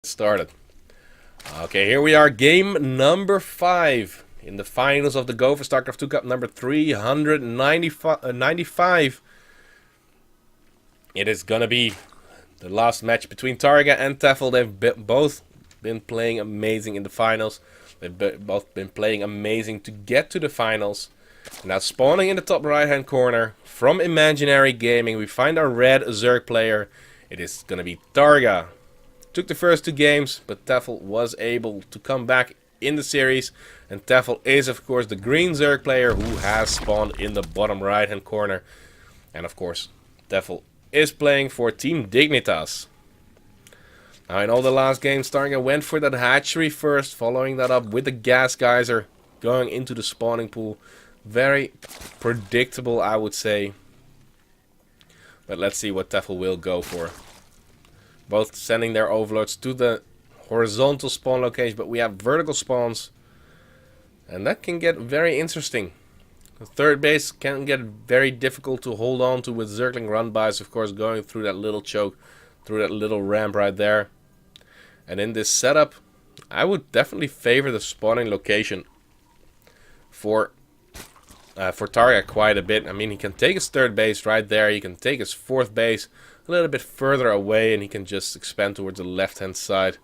Started. Okay, here we are, game number 5 in the finals of the Go4sc2 Starcraft 2 Cup number 395. It is gonna be the last match between Targa and Tefel. They've both been playing amazing in the finals. They've both been playing amazing to get to the finals. Now spawning in the top right hand corner from Imaginary Gaming, we find our red Zerg player. It is gonna be Targa. Took the first 2 games, but Tefel was able to come back in the series. And Tefel is, of course, the green Zerg player who has spawned in the bottom right-hand corner. And, of course, Tefel is playing for Team Dignitas. Now, in all the last games, Targa went for that hatchery first, following that up with the gas geyser, going into the spawning pool. Very predictable, I would say. But let's see what Tefel will go for. Both sending their overlords to the horizontal spawn location, but we have vertical spawns. And that can get very interesting. The third base can get very difficult to hold on to with Zergling run-bys, of course, going through that little choke, through that little ramp right there. And in this setup, I would definitely favor the spawning location for Targa quite a bit. I mean, he can take his third base right there. He can take his fourth base a little bit further away, and he can just expand towards the left-hand side.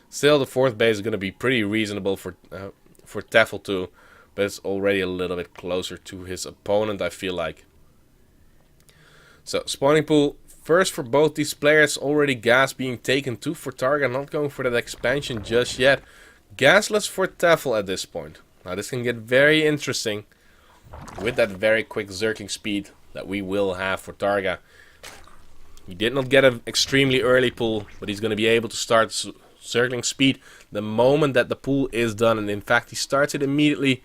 Still, the fourth base is going to be pretty reasonable for Tefel too, but it's already a little bit closer to his opponent, I feel like. So, spawning pool first for both these players. Already gas being taken too for Targa, not going for that expansion just yet. Gasless for Tefel at this point. Now, this can get very interesting with that very quick Zergling speed that we will have for Targa. He did not get an extremely early pull, but he's going to be able to start Zergling speed the moment that the pull is done. And in fact, he starts it immediately.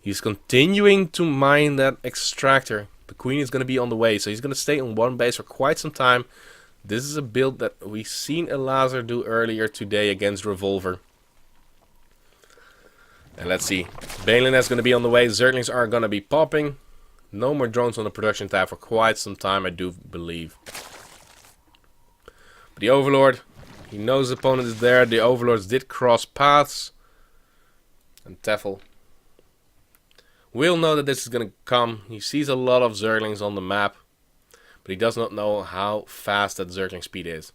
He's continuing to mine that extractor. The queen is going to be on the way, so he's going to stay on one base for quite some time. This is a build that we've seen Elazer do earlier today against Revolver. And let's see. Balin is going to be on the way. Zerglings are going to be popping. No more drones on the production tab for quite some time, I do believe. But the Overlord, he knows the opponent is there. The Overlords did cross paths. And Tefel will know that this is going to come. He sees a lot of Zerglings on the map, but he does not know how fast that Zergling speed is.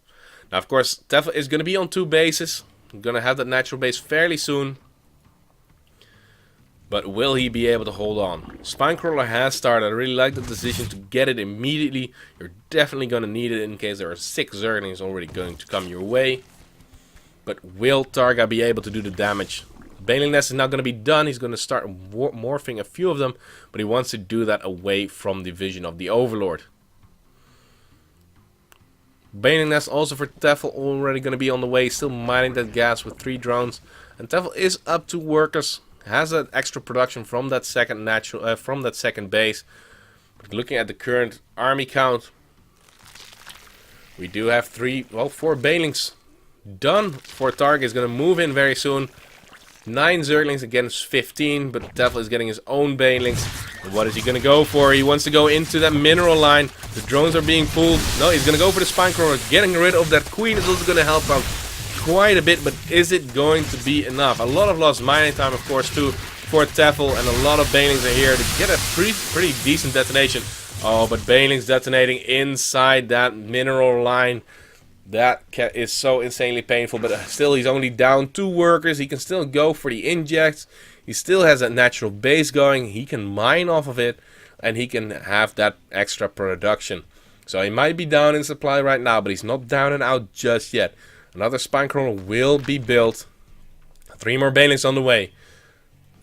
Now, of course, Tefel is going to be on 2 bases. He's going to have that natural base fairly soon. But will he be able to hold on? Spinecrawler has started. I really like the decision to get it immediately. You're definitely going to need it in case there are 6 Zerglings already going to come your way. But will Targa be able to do the damage? Baling Nest is now going to be done. He's going to start morphing a few of them. But he wants to do that away from the vision of the Overlord. Baling Nest also for Tefel already going to be on the way. Still mining that gas with 3 drones. And Tefel is up to workers. Has that extra production from that second base. But looking at the current army count, we do have 4 Balings done for Targa. Is going to move in very soon. 9 Zerglings against 15, but Tefel is getting his own Balings. And what is he going to go for? He wants to go into that mineral line. The drones are being pulled. No, he's going to go for the Spinecrawler. Getting rid of that queen is also going to help out quite a bit, but is it going to be enough? A lot of lost mining time, of course, too, for Tefel, and a lot of Balings are here to get a pretty decent detonation. Oh, but Balings detonating inside that mineral line. That is so insanely painful, but still he's only down 2 workers. He can still go for the injects. He still has that natural base going. He can mine off of it, and he can have that extra production. So he might be down in supply right now, but he's not down and out just yet. Another Spinecrawler will be built. 3 more Balings on the way.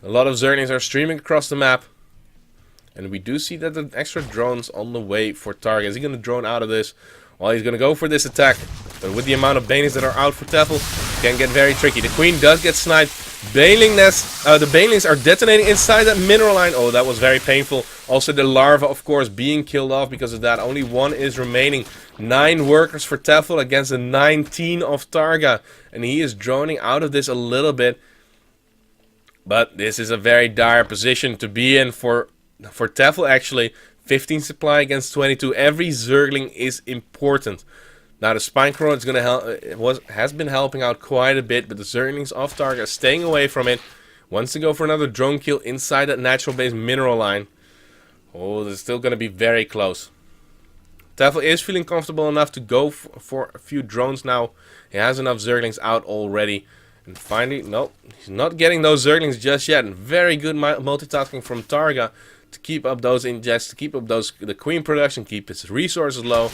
A lot of Zerglings are streaming across the map. And we do see that the extra drones on the way for Targa. Is he going to drone out of this? Well, he's going to go for this attack. But with the amount of Balings that are out for Tefel, it can get very tricky. The queen does get sniped. Baling nest. The Balings are detonating inside that mineral line. Oh, that was very painful. Also, the larva, of course, being killed off because of that. Only 1 is remaining. 9 workers for Tefel against the 19 of Targa. And he is droning out of this a little bit. But this is a very dire position to be in for Tefel, actually. 15 supply against 22. Every Zergling is important. Now the Spinecrawler is gonna help. Has been helping out quite a bit, but the Zerglings off Targa are staying away from it. Wants to go for another drone kill inside that natural base mineral line. Oh, this is still gonna be very close. Tefel is feeling comfortable enough to go for a few drones now. He has enough Zerglings out already. And finally, no, he's not getting those Zerglings just yet. And very good multitasking from Targa to keep up those injects, to keep up the queen production, keep his resources low.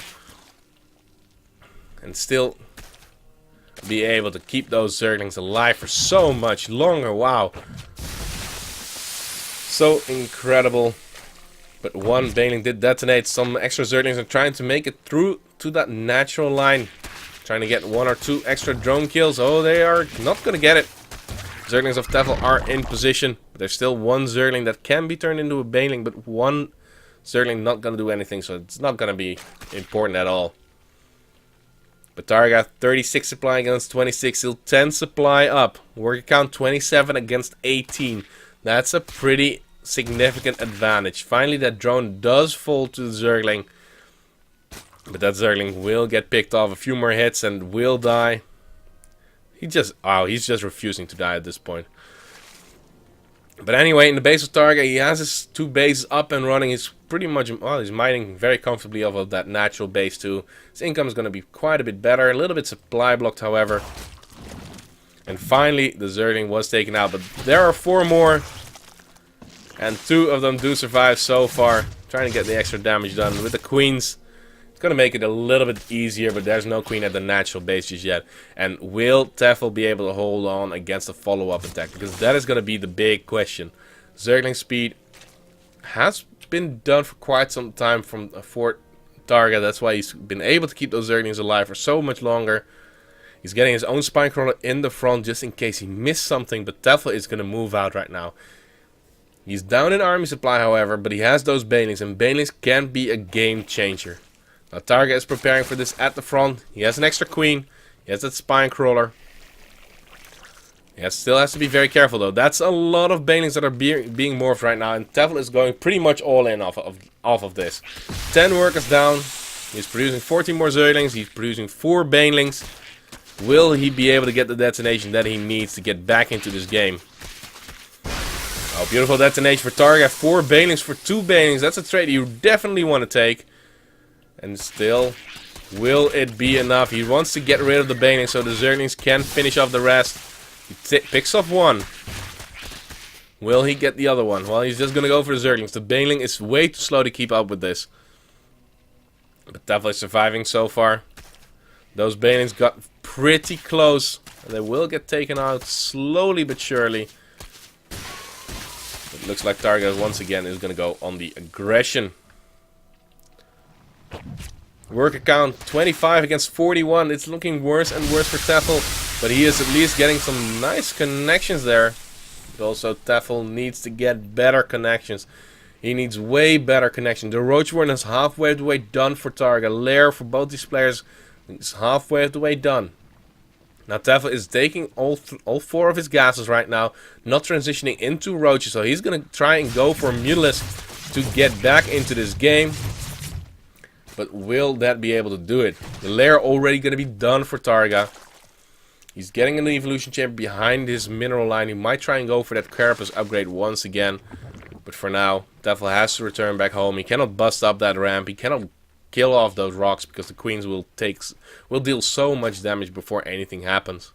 And still be able to keep those Zerglings alive for so much longer. Wow. So incredible. But one Baneling did detonate. Some extra Zerglings are trying to make it through to that natural line. Trying to get 1 or 2 extra drone kills. Oh, they are not going to get it. Zerglings of Tefel are in position. But there's still one Zergling that can be turned into a Baneling. But one Zergling not going to do anything. So it's not going to be important at all. But Targa 36 supply against 26. Still 10 supply up. Worker count 27 against 18. That's a pretty significant advantage. Finally, that drone does fall to the Zergling. But that Zergling will get picked off. A few more hits and will die. He's just refusing to die at this point. But anyway, in the base of Targa, he has his 2 bases up and running. He's pretty much, well, he's mining very comfortably off of that natural base too. His income is going to be quite a bit better. A little bit supply blocked, however. And finally, the Zergling was taken out. But there are 4 more. And 2 of them do survive so far. Trying to get the extra damage done with the queens. It's going to make it a little bit easier, but there's no queen at the natural base just yet. And will Tefel be able to hold on against a follow-up attack? Because that is going to be the big question. Zergling speed has been done for quite some time from Fort Targa. That's why he's been able to keep those Zerglings alive for so much longer. He's getting his own Spinecrawler in the front just in case he missed something. But Tefel is going to move out right now. He's down in army supply, however, but he has those Banelings. And Banelings can be a game changer. Now Targa is preparing for this at the front. He has an extra queen. He has that Spinecrawler. He still has to be very careful though. That's a lot of Banelings that are being morphed right now. And Tefel is going pretty much all in off of this. 10 workers down. He's producing 14 more Zerglings. He's producing 4 Banelings. Will he be able to get the detonation that he needs to get back into this game? Oh, beautiful detonation for Targa. 4 Banelings for 2 Banelings. That's a trade you definitely want to take. And still, will it be enough? He wants to get rid of the Baneling so the Zerglings can finish off the rest. He picks off 1. Will he get the other one? Well, he's just going to go for the Zerglings. The Baneling is way too slow to keep up with this. But Tefel is surviving so far. Those Banelings got pretty close. And they will get taken out slowly but surely. It looks like Targa once again is going to go on the aggression. Worker count 25 against 41. It's looking worse and worse for Tefel. But he is at least getting some nice connections there. But also Tefel needs to get better connections. He needs way better connections. The Roach Warren is halfway of the way done for Targa. Lair for both these players is halfway of the way done. Now Tefel is taking all 4 of his gases right now. Not transitioning into Roaches. So he's going to try and go for Mutalisk to get back into this game. But will that be able to do it? The lair already going to be done for Targa. He's getting an evolution chamber behind his mineral line. He might try and go for that Carapace upgrade once again. But for now, Tefel has to return back home. He cannot bust up that ramp. He cannot kill off those rocks because the queens will deal so much damage before anything happens.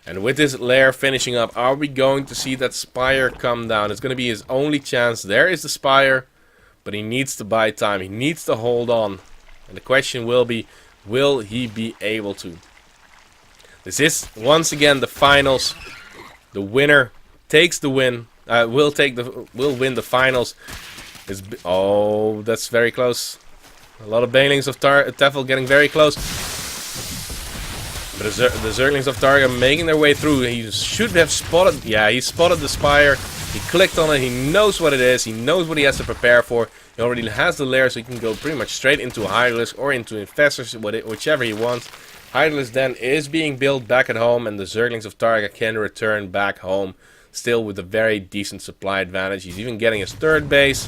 And with this lair finishing up, are we going to see that Spire come down? It's going to be his only chance. There is the Spire. But he needs to buy time. He needs to hold on. And the question will be, will he be able to? This is, once again, the finals. The winner takes the win. Will win the finals. Oh, that's very close. A lot of Banelings of Tefel getting very close. But the Zerglings of Targa making their way through. He should have spotted... Yeah, he spotted the Spire. He clicked on it. He knows what it is. He knows what he has to prepare for. He already has the lair, so he can go pretty much straight into a Hydralisk or into Infestors, whichever he wants. Hydralisk then is being built back at home, and the Zerglings of Targa can return back home. Still with a very decent supply advantage. He's even getting his 3rd base.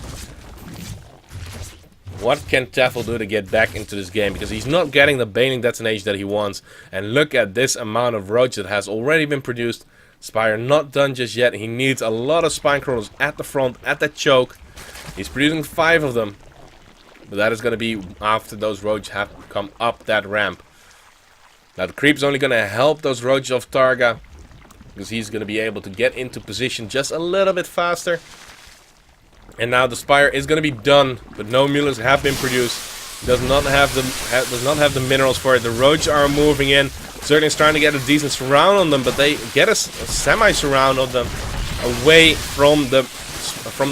What can Tefel do to get back into this game? Because he's not getting the Baneling detonation that he wants. And look at this amount of roach that has already been produced. Spire not done just yet. He needs a lot of spine crawlers at the front, at that choke. He's producing 5 of them. But that is going to be after those roaches have come up that ramp. Now the creep's only going to help those roaches of Targa. Because he's going to be able to get into position just a little bit faster. And now the Spire is going to be done. But no mules have been produced. Does not have the minerals for it. The roaches are moving in. Certainly is trying to get a decent surround on them. But they get a semi-surround on them. Away from the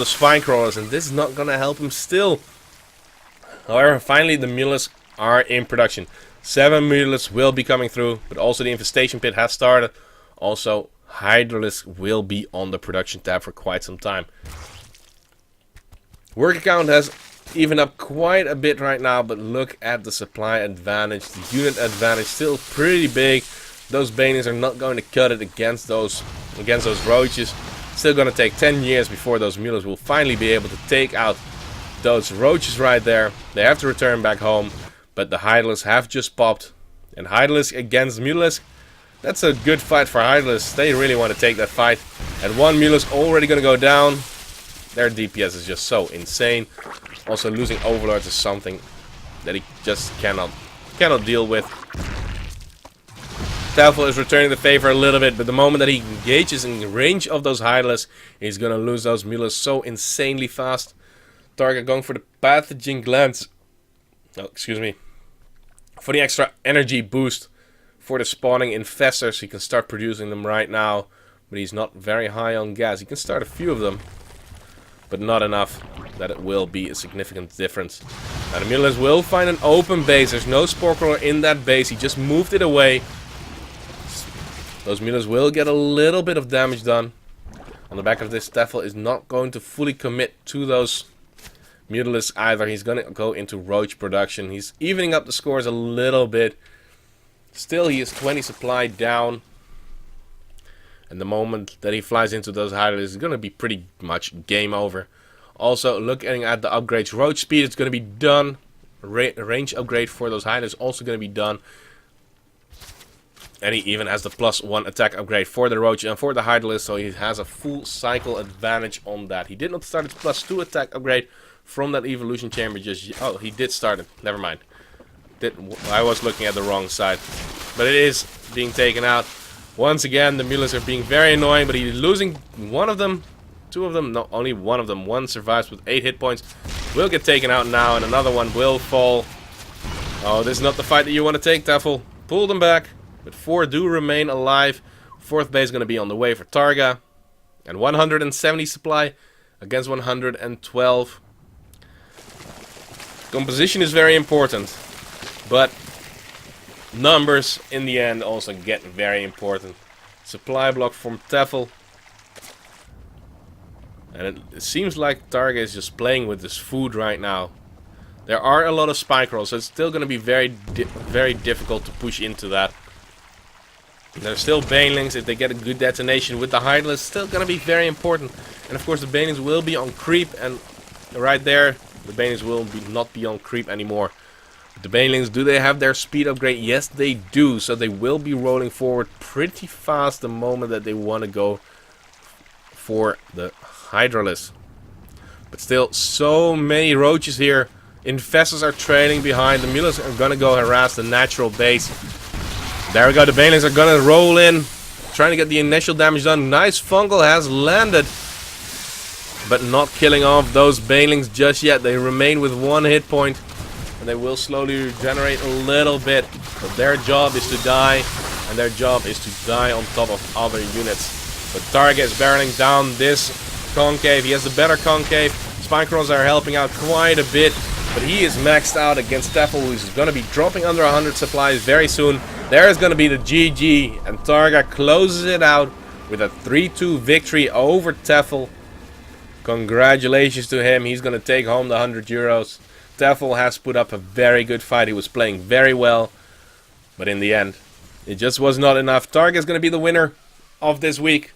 spine crawlers. And this is not going to help him still. However, finally the mules are in production. 7 mules will be coming through. But also the infestation pit has started. Also, Hydralisk will be on the production tab for quite some time. Worker count has evened up quite a bit right now, but look at the supply advantage. The unit advantage still pretty big. Those Banelings are not going to cut it against those roaches. Still going to take 10 years before those mules will finally be able to take out those roaches right there. They have to return back home, but the Hydralisk have just popped. And Hydralisk against Mulisk. That's a good fight for Hydralisk. They really want to take that fight. And one Mulisk already going to go down. Their DPS is just so insane. Also losing Overlords is something that he just cannot deal with. Tefel is returning the favor a little bit, but the moment that he engages in range of those Hydralisks, he's going to lose those Mulisk so insanely fast. Targa going for the pathogen glands. Oh, excuse me. For the extra energy boost. For the spawning infestors, he can start producing them right now. But he's not very high on gas. He can start a few of them. But not enough that it will be a significant difference. Now the Mulisk will find an open base. There's no spore crawler in that base. He just moved it away. Those Mulisk will get a little bit of damage done. On the back of this, Tefel is not going to fully commit to those Mutalisks either. He's going to go into roach production. He's evening up the scores a little bit. Still, he is 20 supply down. And the moment that he flies into those Hydralisks is going to be pretty much game over. Also, looking at the upgrades, roach speed is going to be done. Range upgrade for those Hydralisks is also going to be done. And he even has the +1 attack upgrade for the roach and for the Hydralisk, so he has a full cycle advantage on that. He did not start his +2 attack upgrade from that evolution chamber just yet. Oh, he did start it. Never mind. I was looking at the wrong side. But it is being taken out. Once again, the Mulisk are being very annoying, but he's losing one of them. 2 of them. No, only one of them. One survives with 8 hit points. Will get taken out now, and another one will fall. Oh, this is not the fight that you want to take, Tefel. Pull them back. But 4 do remain alive. 4th base is going to be on the way for Targa. And 170 supply against 112. Composition is very important. But numbers in the end also get very important. Supply block from Tefel. And it seems like Targa is just playing with this food right now. There are a lot of spike rolls, so it's still going to be very difficult to push into that. There's still Banelings. If they get a good detonation with the Hydralisk, it's still going to be very important. And of course the Banelings will be on creep, and right there the Banelings will not be on creep anymore. The Banelings, do they have their speed upgrade? Yes, they do. So they will be rolling forward pretty fast the moment that they want to go for the Hydralisk. But still, so many roaches here. Infestors are trailing behind. The Mulisk are going to go harass the natural base. There we go. The Banelings are going to roll in. Trying to get the initial damage done. Nice fungal has landed. But not killing off those Banelings just yet. They remain with 1 hit point. And they will slowly regenerate a little bit. But their job is to die. And their job is to die on top of other units. But Targa is barreling down this concave. He has the better concave. Spinecrawlers are helping out quite a bit. But he is maxed out against Tefel, who's going to be dropping under 100 supplies very soon. There is going to be the GG. And Targa closes it out with a 3-2 victory over Tefel. Congratulations to him. He's going to take home the 100 euros. Tefel has put up a very good fight. He was playing very well. But in the end, it just was not enough. Targa is going to be the winner of this week.